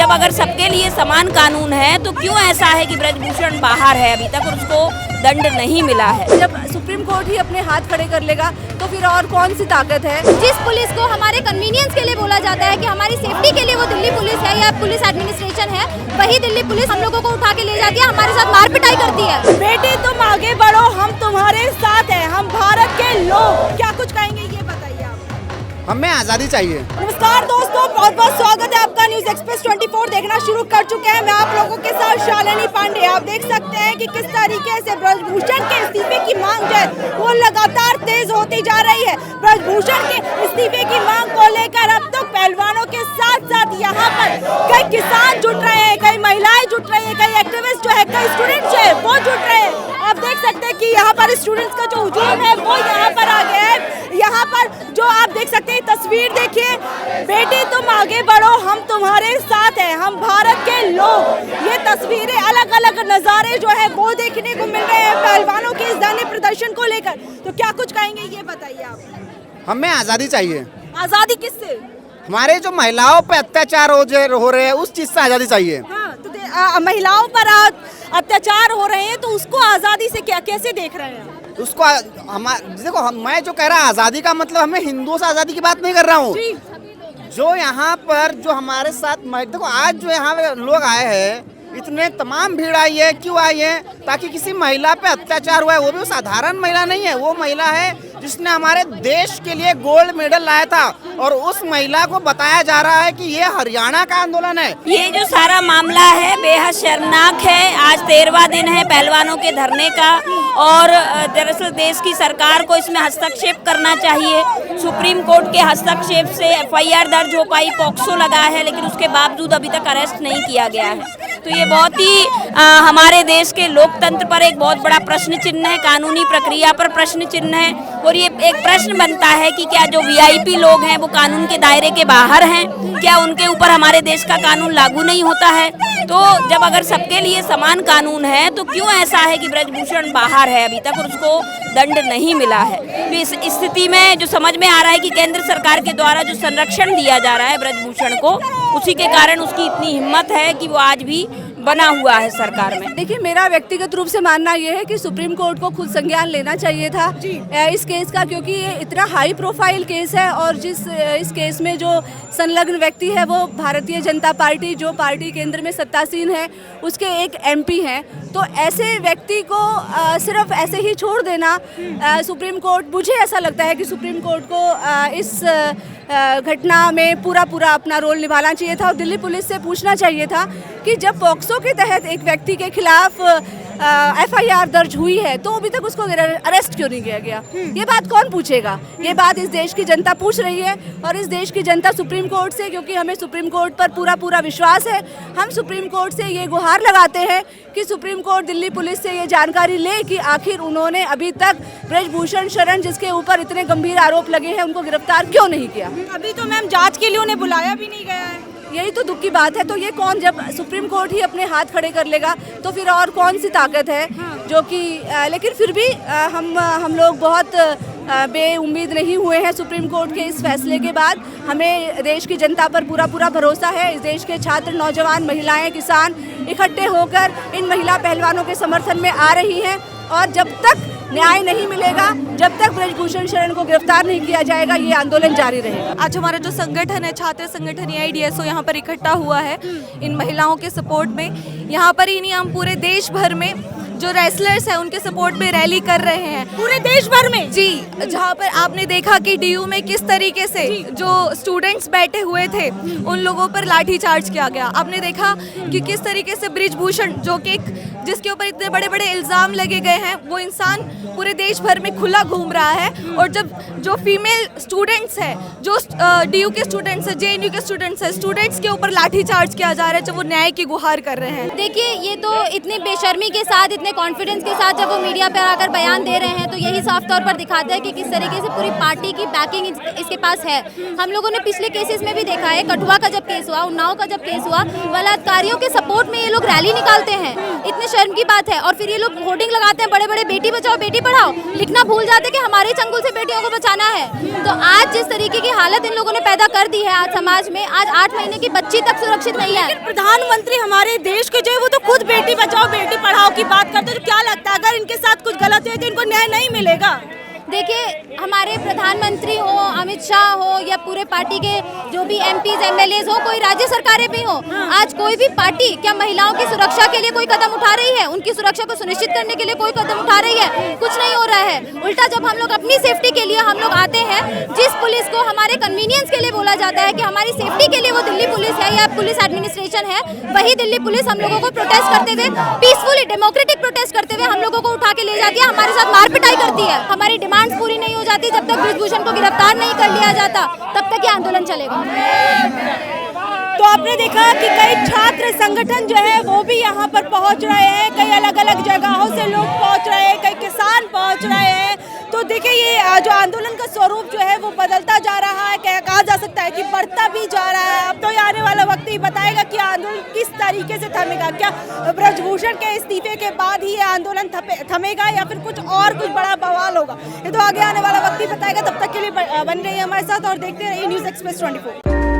जब अगर सबके लिए समान कानून है तो क्यों ऐसा है कि ब्रजभूषण बाहर है अभी तक और उसको दंड नहीं मिला है। जब सुप्रीम कोर्ट ही अपने हाथ खड़े कर लेगा तो फिर और कौन सी ताकत है। जिस पुलिस को हमारे कन्वीनियंस के लिए बोला जाता है कि हमारी सेफ्टी के लिए वो दिल्ली पुलिस है या पुलिस एडमिनिस्ट्रेशन है, वही दिल्ली पुलिस हम लोगों को उठा के ले जाती है, हमारे साथ मार पिटाई करती है। बेटी तुम आगे बढ़ो, हम तुम्हारे साथ हैं, हम भारत के लोग। क्या कुछ कहेंगे ये बताइए आप। हमें आज़ादी चाहिए। नमस्कार दोस्तों, बहुत बहुत स्वागत है आपका। न्यूज एक्सप्रेस 24 देखना शुरू कर चुके हैं। मैं आप लोगों के साथ शालिनी पांडे। आप देख सकते हैं कि किस तरीके से ब्रजभूषण के इस्तीफे की मांग जो है वो लगातार तेज होती जा रही है। ब्रजभूषण के इस्तीफे की मांग को लेकर अब तो पहलवानों के साथ साथ यहाँ पर कई किसान जुट रहे हैं, कई महिलाएं जुट रही है, कई एक्टिविस्ट जो है, कई स्टूडेंट्स जो है वो जुट रहे हैं। आप देख सकते हैं कि यहाँ पर स्टूडेंट्स का जो हुजूम है वो यहाँ पर आ गया है। यहाँ पर जो आप देख सकते हैं तस्वीर देखिए, बेटी तुम आगे बढ़ो, हम तुम्हारे साथ हैं, हम भारत के लोग। ये तस्वीरें, अलग अलग नज़ारे जो है वो देखने को मिल रहे हैं पहलवानों के इस धरने प्रदर्शन को लेकर। तो क्या कुछ कहेंगे ये बताइए आप। हमें आज़ादी चाहिए। आज़ादी किससे? हमारे जो महिलाओं पे अत्याचार हो रहे हैं उस चीज़ से आज़ादी चाहिए। हाँ, तो महिलाओं पर अत्याचार हो रहे हैं तो उसको आज़ादी से क्या कैसे देख रहे हैं? उसको देखो, मैं जो कह रहा हूँ आज़ादी का मतलब, हमें हिंदुओं से आज़ादी की बात नहीं कर रहा हूँ। जो यहाँ पर जो हमारे साथ देखो, आज जो यहाँ लोग आए हैं, इतने तमाम भीड़ आई है, क्यों आई है? ताकि किसी महिला पे अत्याचार हुआ है, वो भी साधारण महिला नहीं है, वो महिला है जिसने हमारे देश के लिए गोल्ड मेडल लाया था और उस महिला को बताया जा रहा है कि ये हरियाणा का आंदोलन है। ये जो सारा मामला है बेहद शर्मनाक है। आज 13वां दिन है पहलवानों के धरने का और दरअसल देश की सरकार को इसमें हस्तक्षेप करना चाहिए। सुप्रीम कोर्ट के हस्तक्षेप से FIR दर्ज हो पाई, पॉक्सो लगा है, लेकिन उसके बावजूद अभी तक अरेस्ट नहीं किया गया है। तो ये बहुत ही हमारे देश के लोकतंत्र पर एक बहुत बड़ा प्रश्न चिन्ह है, कानूनी प्रक्रिया पर प्रश्न चिन्ह है। और ये एक प्रश्न बनता है कि क्या जो VIP लोग हैं वो कानून के दायरे के बाहर हैं? क्या उनके ऊपर हमारे देश का कानून लागू नहीं होता है? तो जब अगर सबके लिए समान कानून है तो क्यों ऐसा है कि ब्रजभूषण बाहर है अभी तक और उसको दंड नहीं मिला है? तो इस स्थिति में जो समझ में आ रहा है कि केंद्र सरकार के द्वारा जो संरक्षण दिया जा रहा है ब्रजभूषण को, उसी के कारण उसकी इतनी हिम्मत है कि वो आज भी बना हुआ है सरकार में। देखिए, मेरा व्यक्तिगत रूप से मानना यह है कि सुप्रीम कोर्ट को खुद संज्ञान लेना चाहिए था इस केस का, क्योंकि ये इतना हाई प्रोफाइल केस है और इस केस में जो संलग्न व्यक्ति है वो भारतीय जनता पार्टी, जो पार्टी केंद्र में सत्तासीन है, उसके एक MP हैं। तो ऐसे व्यक्ति को सिर्फ ऐसे ही छोड़ देना सुप्रीम कोर्ट, मुझे ऐसा लगता है कि सुप्रीम कोर्ट को इस घटना में पूरा अपना रोल निभाना चाहिए था और दिल्ली पुलिस से पूछना चाहिए था कि जब पॉक्सो के तहत एक व्यक्ति के खिलाफ FIR दर्ज हुई है तो अभी तक उसको अरेस्ट क्यों नहीं किया गया? ये बात कौन पूछेगा? ये बात इस देश की जनता पूछ रही है और इस देश की जनता सुप्रीम कोर्ट से, क्योंकि हमें सुप्रीम कोर्ट पर पूरा विश्वास है, हम सुप्रीम कोर्ट से ये गुहार लगाते हैं कि सुप्रीम कोर्ट दिल्ली पुलिस से ये जानकारी ले कि आखिर उन्होंने अभी तक ब्रजभूषण शरण, जिसके ऊपर इतने गंभीर आरोप लगे हैं, उनको गिरफ्तार क्यों नहीं किया? अभी तो मैम जाँच के लिए उन्हें बुलाया भी नहीं गया है। यही तो दुख की बात है। तो ये कौन, जब सुप्रीम कोर्ट ही अपने हाथ खड़े कर लेगा तो फिर और कौन सी ताकत है जो कि लेकिन फिर भी हम लोग बहुत बेउम्मीद नहीं हुए हैं सुप्रीम कोर्ट के इस फैसले के बाद। हमें देश की जनता पर पूरा भरोसा है। इस देश के छात्र, नौजवान, महिलाएं, किसान इकट्ठे होकर इन महिला पहलवानों के समर्थन में आ रही हैं और जब तक न्याय नहीं मिलेगा, जब तक ब्रजभूषण शरण को गिरफ्तार नहीं किया जाएगा, ये आंदोलन जारी रहेगा। आज हमारा जो संगठन है, छात्र संगठन AIDSO, यहाँ पर इकट्ठा हुआ है इन महिलाओं के सपोर्ट में। यहाँ पर ही नहीं, हम पूरे देश भर में जो रेसलर्स हैं उनके सपोर्ट में रैली कर रहे हैं पूरे देश भर में। जी, जहाँ पर आपने देखा कि DU में किस तरीके से जो स्टूडेंट्स बैठे हुए थे उन लोगों पर लाठीचार्ज किया गया। आपने देखा कि किस तरीके से ब्रजभूषण, जो कि जिसके ऊपर इतने बड़े इल्ज़ाम लगे गए हैं, वो इंसान पूरे देश भर में खुला घूम रहा है। और जब जो फीमेल स्टूडेंट्स हैं, जो DU के स्टूडेंट्स हैं, JNU के स्टूडेंट्स हैं, स्टूडेंट्स के ऊपर लाठीचार्ज किया जा रहा है जब वो न्याय की गुहार कर रहे हैं। देखिए, ये तो इतनी बेशर्मी के साथ, इतने कॉन्फिडेंस के साथ जब वो मीडिया पर आकर बयान दे रहे हैं तो यही साफ तौर पर दिखाता है कि किस तरीके से पूरी पार्टी की बैकिंग इसके पास है। हम लोगों ने पिछले केसेस में भी देखा है, कठुआ का जब केस हुआ, उन्नाव का जब केस हुआ, बलात्कारियों के सपोर्ट में ये लोग रैली निकालते हैं। इतने शर्म की बात है। और फिर ये लोग होर्डिंग लगाते हैं बड़े बड़े, बेटी बचाओ बेटी पढ़ाओ, लिखना भूल जाते कि हमारे चंगुल से बेटियों को बचाना है। तो आज जिस तरीके की हालत इन लोगों ने पैदा कर दी है आज समाज में, आज 8 महीने की बच्ची तक सुरक्षित नहीं है। प्रधानमंत्री हमारे देश के जो है वो तो खुद बेटी बचाओ बेटी पढ़ाओ की बात करते हैं। तो क्या लगता है अगर इनके साथ कुछ गलत है तो इनको न्याय नहीं मिलेगा? देखिए, हमारे प्रधानमंत्री हो, अमित शाह हो या पूरे पार्टी के जो भी एमपीज एमएलएज हो, कोई राज्य सरकारें भी हो, आज कोई भी पार्टी क्या महिलाओं की सुरक्षा के लिए कोई कदम उठा रही है? उनकी सुरक्षा को सुनिश्चित करने के लिए कोई कदम उठा रही है? कुछ नहीं हो रहा है। उल्टा जब हम लोग अपनी सेफ्टी के लिए हम लोग आते हैं, जिस पुलिस को हमारे कन्वीनियंस के लिए बोला जाता है कि हमारी सेफ्टी के लिए वो दिल्ली पुलिस है या पुलिस एडमिनिस्ट्रेशन है, वही दिल्ली पुलिस हम लोगों को प्रोटेस्ट करते हुए, पीसफुली डेमोक्रेटिक प्रोटेस्ट करते हुए हम लोगों को उठा के ले जाती है, हमारे साथ मार पिटाई करती है। हमारी डिमांड्स पूरी नहीं हो जाती जब तक ब्रिजभूषण को गिरफ्तार नहीं कर लिया जाता, तब तक ये आंदोलन चलेगा। तो आपने देखा कि कई छात्र संगठन जो है वो भी यहाँ पर पहुँच रहे हैं, कई अलग अलग जगहों से लोग पहुँच रहे हैं, कई किसान पहुँच रहे हैं। तो देखिए ये जो आंदोलन का स्वरूप जो है वो बदलता जा रहा है, कहा जा सकता है कि बढ़ता भी जा रहा है। अब तो ये आने वाला वक्त ही बताएगा कि आंदोलन किस तरीके से थमेगा। क्या ब्रजभूषण के इस्तीफे के बाद ही ये आंदोलन थमेगा या फिर कुछ बड़ा बवाल होगा? ये तो आगे आने वाला वक्त ही बताएगा। तब तक के लिए बन रही है हमारे साथ और देखते रहिए न्यूज़ एक्सप्रेस 24।